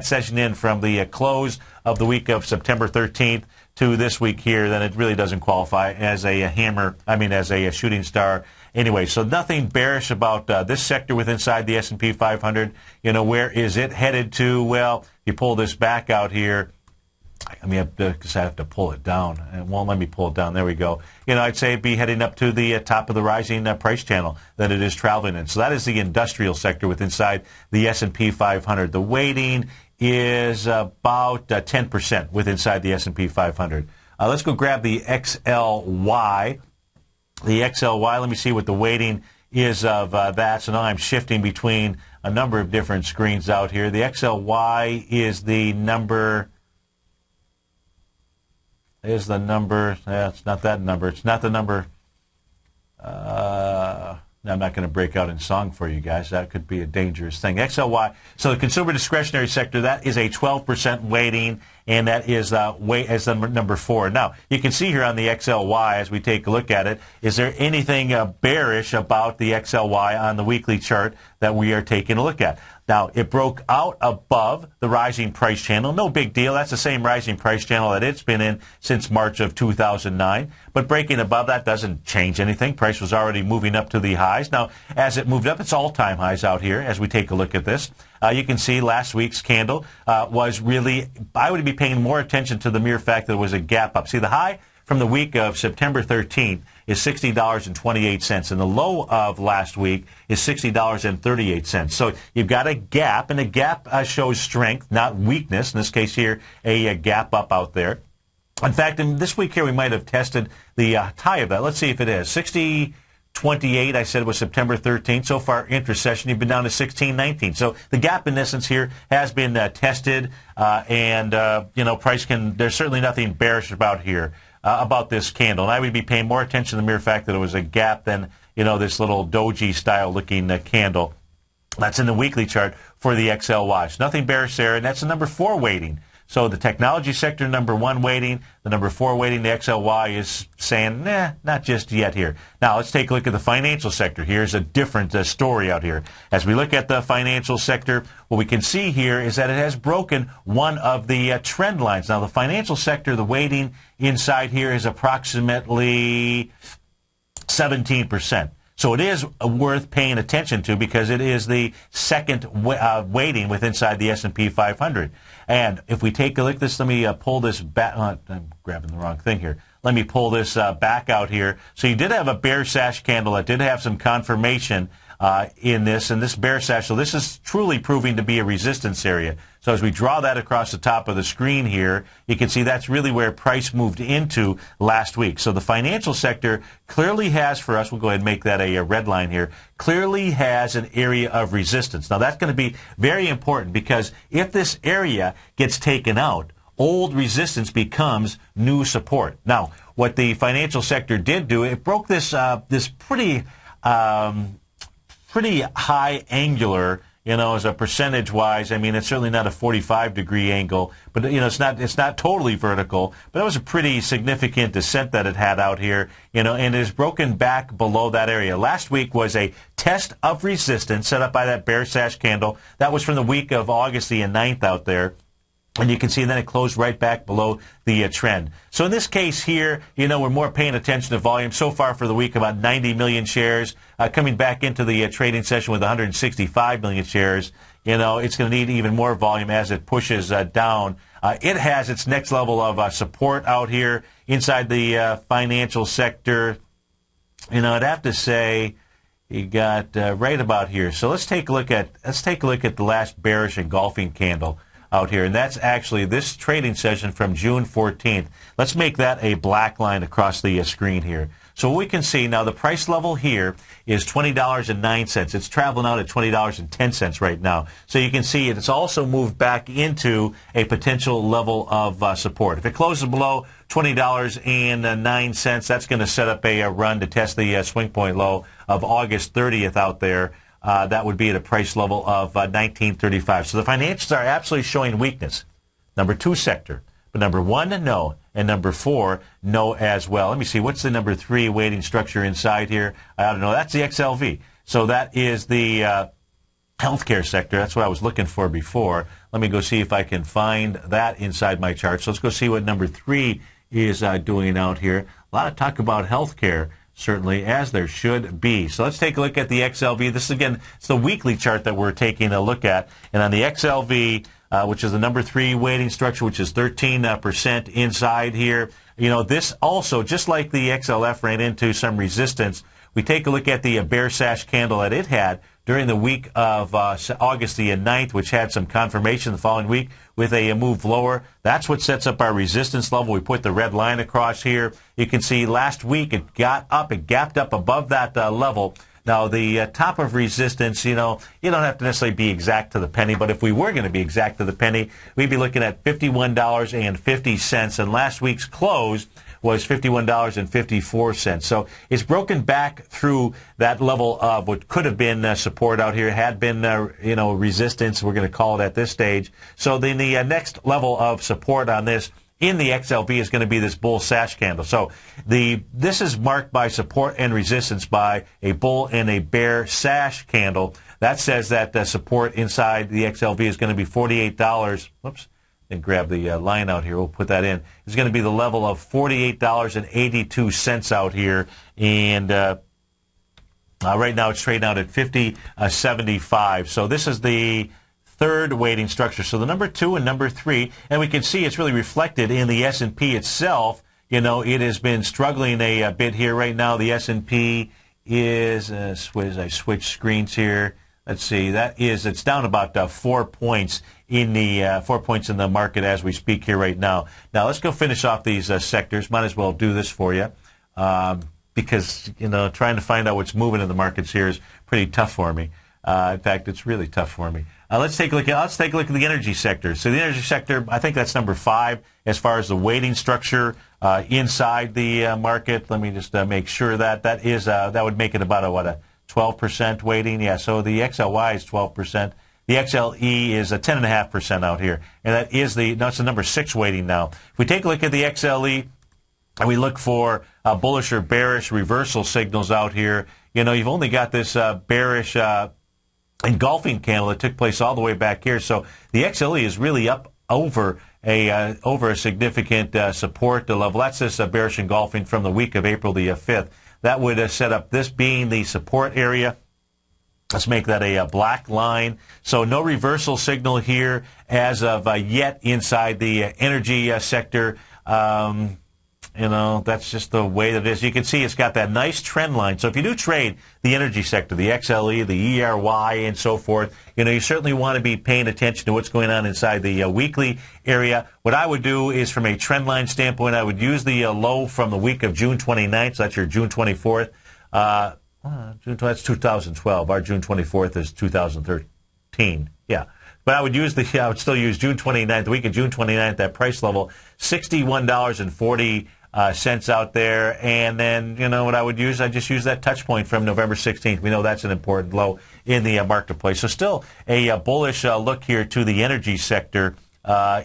session in from the close of the week of September 13th to this week here, then it really doesn't qualify as a as a shooting star. Anyway, so nothing bearish about this sector within inside the S&P 500. Where is it headed to? Well, you pull this back out here. I have to pull it down. It won't let me pull it down. There we go. I'd say it'd be heading up to the top of the rising price channel that it is traveling in. So that is the industrial sector within inside the S&P 500. The weighting is about 10% within inside the S&P 500. Let's go grab the XLY. The XLY, let me see what the weighting is of that. So now I'm shifting between a number of different screens out here. The XLY is the number... It's not that number. It's not the number. I'm not going to break out in song for you guys. That could be a dangerous thing. XLY. So the consumer discretionary sector, that is a 12% weighting, and that is weight as number 4. Now, you can see here on the XLY as we take a look at it, is there anything bearish about the XLY on the weekly chart that we are taking a look at? Now, it broke out above the rising price channel. No big deal. That's the same rising price channel that it's been in since March of 2009. But breaking above that doesn't change anything. Price was already moving up to the highs. Now, as it moved up, it's all-time highs out here as we take a look at this. You can see last week's candle was really, I would be paying more attention to the mere fact that it was a gap up. See, the high from the week of September 13th is $60.28, and the low of last week is $60.38. So you've got a gap, and a gap shows strength, not weakness. In this case here, a gap up out there. In fact, in this week here, we might have tested the high of that. Let's see if it is. 60.28, I said, was September 13th. So far, intra-session, you've been down to 16.19. So the gap, in essence, here has been tested, and price there's certainly nothing bearish about here. About this candle. And I would be paying more attention to the mere fact that it was a gap than, this little doji-style looking candle. That's in the weekly chart for the XLY. So nothing bearish there, and that's the number 4 weighting. So the technology sector, number 1 weighting, the number 4 weighting, the XLY is saying, not just yet here. Now, let's take a look at the financial sector. Here's a different story out here. As we look at the financial sector, what we can see here is that it has broken one of the trend lines. Now, the financial sector, the weighting inside here is approximately 17%. So it is worth paying attention to because it is the second weighting within inside the S&P 500. And if we take a look at this, let me pull this back. I'm grabbing the wrong thing here. Let me pull this back out here. So you did have a bear sash candle that did have some confirmation in this bear sash. So this is truly proving to be a resistance area. So as we draw that across the top of the screen here, you can see that's really where price moved into last week. So the financial sector clearly has for us, we'll go ahead and make that a red line here, clearly has an area of resistance. Now that's going to be very important because if this area gets taken out, old resistance becomes new support. Now, what the financial sector did do, it broke this pretty high angular, as a percentage-wise. I mean, it's certainly not a 45-degree angle, but it's not totally vertical. But that was a pretty significant descent that it had out here, and it has broken back below that area. Last week was a test of resistance set up by that bear sash candle. That was from the week of August the 9th out there. And you can see then it closed right back below the trend. So in this case here, we're more paying attention to volume. So far for the week, about 90 million shares. Coming back into the trading session with 165 million shares. It's going to need even more volume as it pushes down. It has its next level of support out here inside the financial sector. I'd have to say you got right about here. So let's take a look at the last bearish engulfing candle out here, and that's actually this trading session from June 14th. Let's make that a black line across the screen here. So what we can see now, the price level here is $20.09. It's traveling out at $20.10 right now. So you can see it's also moved back into a potential level of support. If it closes below $20.09, that's going to set up a run to test the swing point low of August 30th out there. That would be at a price level of $19.35. So the financials are absolutely showing weakness. Number 2 sector. But number 1, no. And number 4, no as well. Let me see. What's the number 3 weighting structure inside here? I don't know. That's the XLV. So that is the healthcare sector. That's what I was looking for before. Let me go see if I can find that inside my chart. So let's go see what number 3 is doing out here. A lot of talk about healthcare, certainly, as there should be. So let's take a look at the XLV. This, again, it's the weekly chart that we're taking a look at. And on the XLV, which is the number 3 weighting structure, which is 13% inside here, this also, just like the XLF, ran into some resistance. We take a look at the bear sash candle that it had during the week of August the 9th, which had some confirmation the following week with a move lower. That's what sets up our resistance level. We put the red line across here. You can see last week it got up, it gapped up above that level. Now, the top of resistance, you don't have to necessarily be exact to the penny, but if we were going to be exact to the penny, we'd be looking at $51.50, and last week's close was $51.54. So it's broken back through that level of what could have been support out here, had been, resistance, we're going to call it at this stage. So then the next level of support on this in the XLV is going to be this bull sash candle. So this is marked by support and resistance by a bull and a bear sash candle. That says that support inside the XLV is going to be $48. Whoops. And grab the line out here. We'll put that in. It's going to be the level of $48.82 out here. And right now it's trading out at $50.75. So this is the third weighting structure. So the number 2 and number 3, and we can see it's really reflected in the S&P itself. It has been struggling a bit here right now. The S&P is, as I switch screens here, let's see, it's down about 4 points in the 4 points in the market as we speak here right now. Now let's go finish off these sectors. Might as well do this for you because trying to find out what's moving in the markets here is pretty tough for me. In fact, it's really tough for me. Let's take a look at the energy sector. So the energy sector, I think that's number 5 as far as the weighting structure inside the market. Let me just make sure that that would make it about a 12% weighting. Yeah. So the XLY is 12%. The XLE is a 10.5% out here, and that is it's the number 6 weighting now. If we take a look at the XLE and we look for bullish or bearish reversal signals out here, you've only got this bearish engulfing candle that took place all the way back here. So the XLE is really up over a significant support level. That's this bearish engulfing from the week of April the 5th. That would set up this being the support area. Let's make that a black line. So no reversal signal here as of yet inside the energy sector. That's just the way that it is. You can see it's got that nice trend line. So if you do trade the energy sector, the XLE, the ERY, and so forth, you certainly want to be paying attention to what's going on inside the weekly area. What I would do is, from a trend line standpoint, I would use the low from the week of June 29th. So that's your June 24th. That's 2012. Our June 24th is 2013. Yeah. But I would still use June 29th, the week of June 29th, that price level, $61.40 out there. And then, what I would use, I just use that touch point from November 16th. We know that's an important low in the marketplace. So still a bullish look here to the energy sector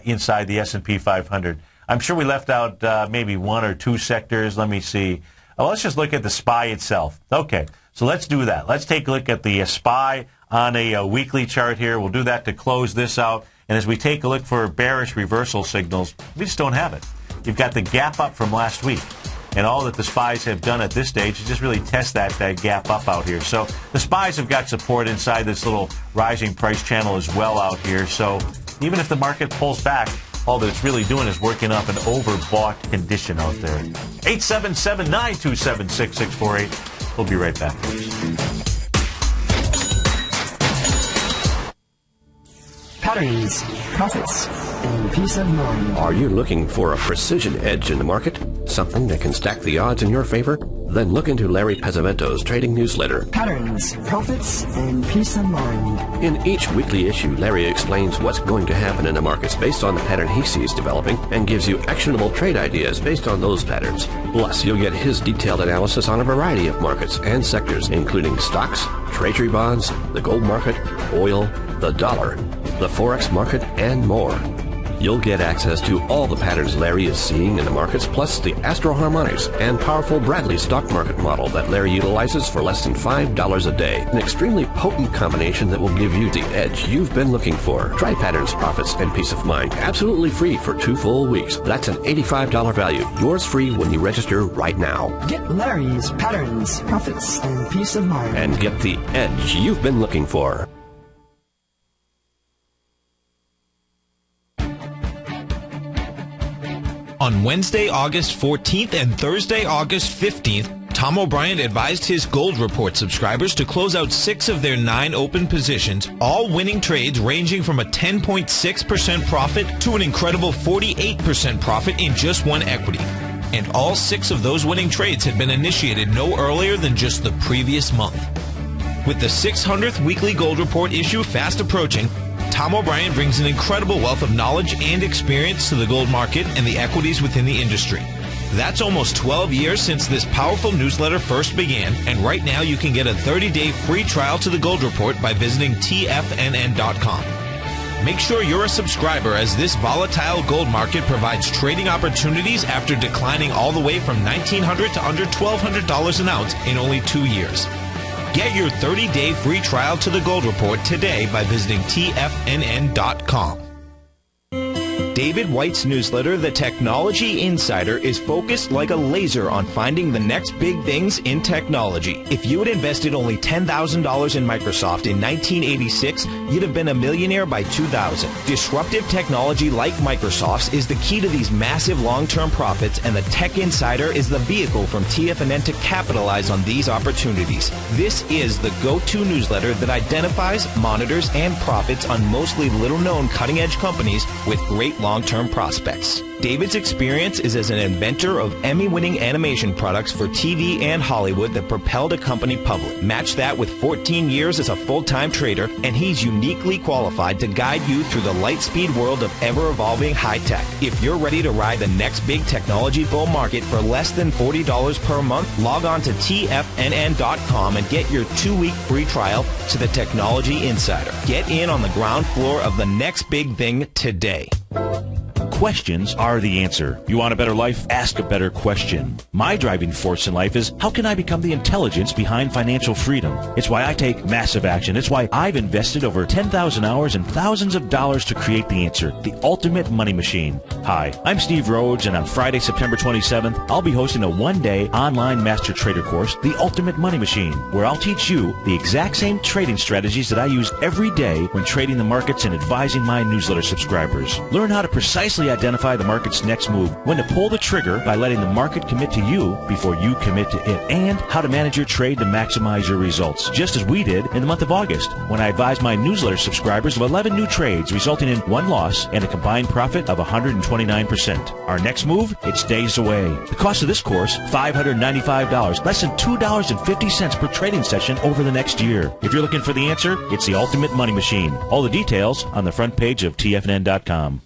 inside the S&P 500. I'm sure we left out maybe 1 or 2 sectors. Let me see. Let's just look at the SPY itself. Okay, so let's do that. Let's take a look at the SPY on a weekly chart here. We'll do that to close this out. And as we take a look for bearish reversal signals, we just don't have it. You've got the gap up from last week. And all that the SPYs have done at this stage is just really test that gap up out here. So the SPYs have got support inside this little rising price channel as well out here. So even if the market pulls back, all that it's really doing is working off an overbought condition out there. 877-927-6648. We'll be right back, folks. Patterns, profits, and peace of mind. Are you looking for a precision edge in the market? Something that can stack the odds in your favor? Then look into Larry Pesavento's trading newsletter. Patterns, profits, and peace of mind. In each weekly issue, Larry explains what's going to happen in the markets based on the pattern he sees developing and gives you actionable trade ideas based on those patterns. Plus, you'll get his detailed analysis on a variety of markets and sectors, including stocks, treasury bonds, the gold market, oil, the dollar, the forex market, and more. You'll get access to all the patterns Larry is seeing in the markets, plus the Astro Harmonics and powerful Bradley stock market model that Larry utilizes for less than $5 a day. An extremely potent combination that will give you the edge you've been looking for. Try patterns, profits, and peace of mind absolutely free for 2 full weeks. That's an $85 value. Yours free when you register right now. Get Larry's patterns, profits, and peace of mind. And get the edge you've been looking for. On Wednesday, August 14th and Thursday, August 15th, Tom O'Brien advised his Gold Report subscribers to close out 6 of their 9 open positions, all winning trades ranging from a 10.6% profit to an incredible 48% profit in just one equity. And all 6 of those winning trades had been initiated no earlier than just the previous month. With the 600th weekly Gold Report issue fast approaching, Tom O'Brien brings an incredible wealth of knowledge and experience to the gold market and the equities within the industry. That's almost 12 years since this powerful newsletter first began, and right now you can get a 30-day free trial to the Gold Report by visiting TFNN.com. Make sure you're a subscriber, as this volatile gold market provides trading opportunities after declining all the way from $1,900 to under $1,200 an ounce in only 2 years. Get your 30-day free trial to the Gold Report today by visiting TFNN.com. David White's newsletter, The Technology Insider, is focused like a laser on finding the next big things in technology. If you had invested only $10,000 in Microsoft in 1986, you'd have been a millionaire by 2000. Disruptive technology like Microsoft's is the key to these massive long-term profits, and the Tech Insider is the vehicle from TFNN to capitalize on these opportunities. This is the go-to newsletter that identifies, monitors, and profits on mostly little-known cutting-edge companies with great long-term prospects. David's experience is as an inventor of Emmy-winning animation products for TV and Hollywood that propelled a company public. Match that with 14 years as a full-time trader, and he's uniquely qualified to guide you through the light-speed world of ever-evolving high-tech. If you're ready to ride the next big technology bull market for less than $40 per month, log on to TFNN.com and get your 2-week free trial to the Technology Insider. Get in on the ground floor of the next big thing today. Questions are the answer. You want a better life? Ask a better question. My driving force in life is, how can I become the intelligence behind financial freedom? It's why I take massive action. It's why I've invested over 10,000 hours and thousands of dollars to create the answer, the ultimate money machine. Hi, I'm Steve Rhodes, and on Friday, September 27th, I'll be hosting a one-day online master trader course, The Ultimate Money Machine, where I'll teach you the exact same trading strategies that I use every day when trading the markets and advising my newsletter subscribers. Learn how to precisely identify the market's next move, when to pull the trigger by letting the market commit to you before you commit to it, and how to manage your trade to maximize your results, just as we did in the month of August, when I advised my newsletter subscribers of 11 new trades, resulting in 1 loss and a combined profit of 129%. Our next move? It's days away. The cost of this course, $595, less than $2.50 per trading session over the next year. If you're looking for the answer, it's the Ultimate Money Machine. All the details on the front page of TFNN.com.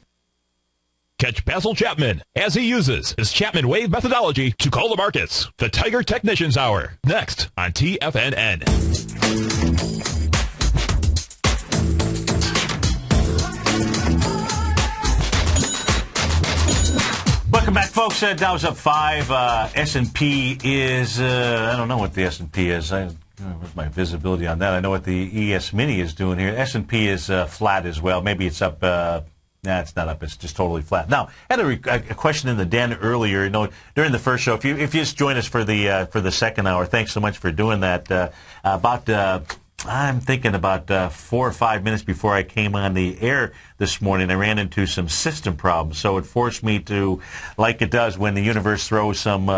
Catch Basil Chapman as he uses his Chapman Wave methodology to call the markets. The Tiger Technicians Hour, next on TFNN. Welcome back, folks. Dow's up 5. S&P is, I don't know what the S&P is. Where's my visibility on that? I know what the ES Mini is doing here. S&P is flat as well. Maybe it's up... it's not up. It's just totally flat. Now, I had a question in the den earlier. You know, during the first show, if you just joined us for the second hour, thanks so much for doing that. I'm thinking about 4 or 5 minutes before I came on the air this morning, I ran into some system problems. So it forced me to, like it does when the universe throws some.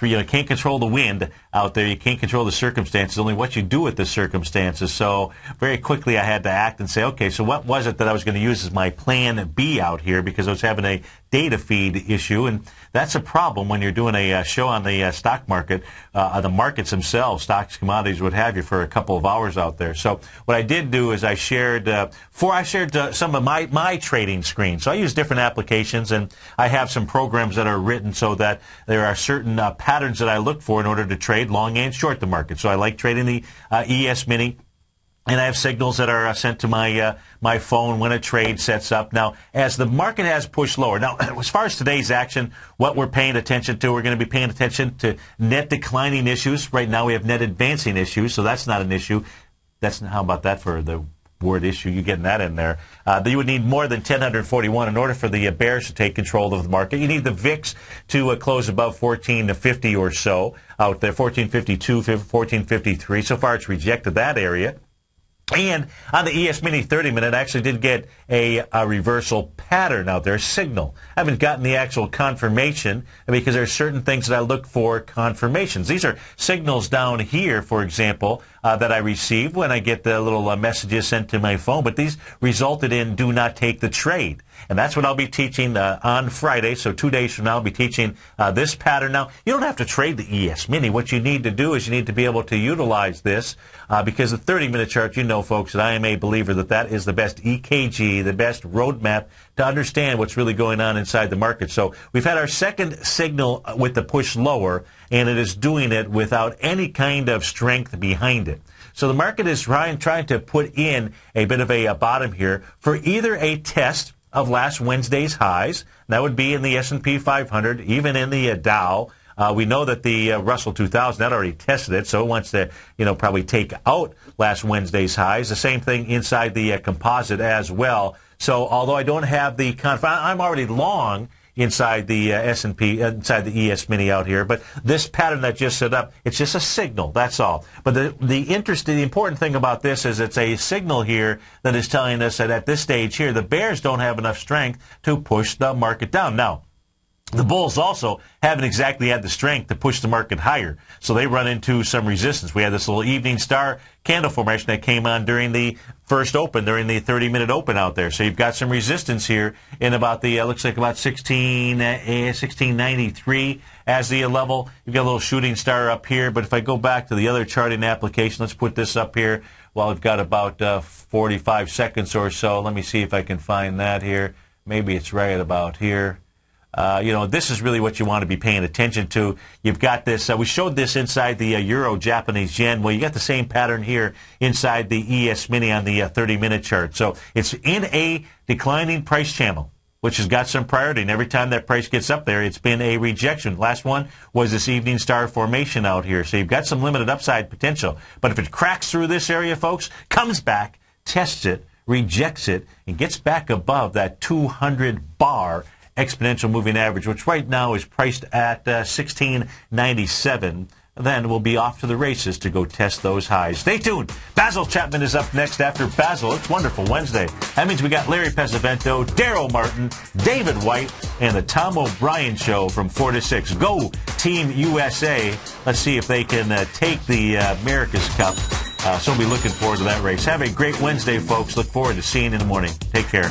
You can't control the wind out there. You can't control the circumstances, only what you do with the circumstances. So very quickly I had to act and say, okay, so what was it that I was going to use as my plan B out here, because I was having a data feed issue, and that's a problem when you're doing a show on the stock market, the markets themselves, stocks, commodities, what have you, for a couple of hours out there. So what I did do is I shared some of my trading screens. So I use different applications, and I have some programs that are written so that there are certain patterns that I look for in order to trade long and short the market. So I like trading the ES Mini. And I have signals that are sent to my phone when a trade sets up. Now, as the market has pushed lower, now, as far as today's action, what we're paying attention to, we're going to be paying attention to net declining issues. Right now we have net advancing issues, so that's not an issue. How about that for the word issue? You getting that in there. You would need more than 1041 in order for the bears to take control of the market. You need the VIX to close above 1450 or so out there, 1452, 1453. So far it's rejected that area. And on the ES Mini 30-minute, I actually did get a reversal pattern out there, signal. I haven't gotten the actual confirmation because there are certain things that I look for confirmations. These are signals down here, for example, that I receive when I get the little messages sent to my phone. But these resulted in do not take the trade. And that's what I'll be teaching on Friday. So 2 days from now, I'll be teaching this pattern. Now, you don't have to trade the ES Mini. What you need to do is you need to be able to utilize this because the 30-minute chart, you know, folks, that I am a believer that is the best EKG, the best roadmap to understand what's really going on inside the market. So we've had our second signal with the push lower, and it is doing it without any kind of strength behind it. So the market is trying to put in a bit of a bottom here for either a test of last Wednesday's highs. That would be in the S&P 500, even in the Dow. We know that the Russell 2000, that already tested it, so it wants to, probably take out last Wednesday's highs. The same thing inside the composite as well. So although I don't have the I'm already long inside the S&P, inside the ES Mini out here. But this pattern that just set up, it's just a signal, that's all. But the important thing about this is it's a signal here that is telling us that at this stage here, the bears don't have enough strength to push the market down. Now, the bulls also haven't exactly had the strength to push the market higher, so they run into some resistance. We had this little evening star candle formation that came on during the first open, during the 30-minute open out there. So you've got some resistance here in about the, looks like about 1693 as the level. You've got a little shooting star up here, but if I go back to the other charting application, let's put this up here. Well, we've got about 45 seconds or so. Let me see if I can find that here. Maybe it's right about here. This is really what you want to be paying attention to. You've got this, we showed this inside the Euro Japanese yen. Well, you got the same pattern here inside the ES Mini on the 30-minute chart. So it's in a declining price channel, which has got some priority. And every time that price gets up there, it's been a rejection. Last one was this evening star formation out here. So you've got some limited upside potential. But if it cracks through this area, folks, comes back, tests it, rejects it, and gets back above that 200 bar exponential moving average, which right now is priced at 1697. Then we'll be off to the races to go test those highs. Stay tuned. Basil Chapman is up next after Basil. It's Wonderful Wednesday. That means we got Larry Pesavento, Daryl Martin, David White, and the Tom O'Brien Show from 4 to 6. Go Team USA. Let's see if they can take the America's Cup. So we'll be looking forward to that race. Have a great Wednesday, folks. Look forward to seeing you in the morning. Take care.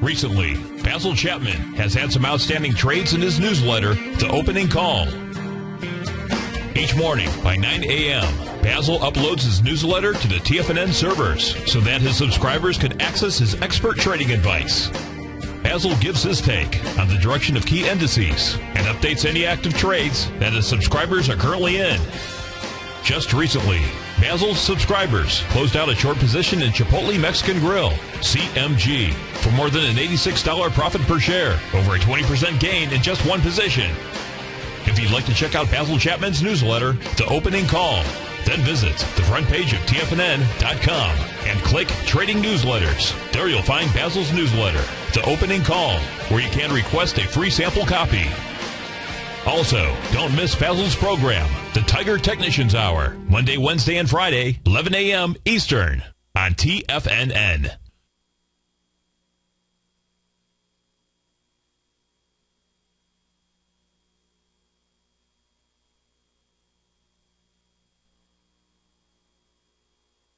Recently, Basil Chapman has had some outstanding trades in his newsletter, The Opening Call. Each morning by 9 a.m., Basil uploads his newsletter to the TFNN servers so that his subscribers can access his expert trading advice. Basil gives his take on the direction of key indices and updates any active trades that his subscribers are currently in. Just recently, Basil's subscribers closed out a short position in Chipotle Mexican Grill, CMG, for more than an $86 profit per share, over a 20% gain in just one position. If you'd like to check out Basil Chapman's newsletter, The Opening Call, then visit the front page of TFNN.com and click Trading Newsletters. There you'll find Basil's newsletter, The Opening Call, where you can request a free sample copy. Also, don't miss Basil's program, The Tiger Technicians Hour, Monday, Wednesday, and Friday, 11 a.m. Eastern on TFNN.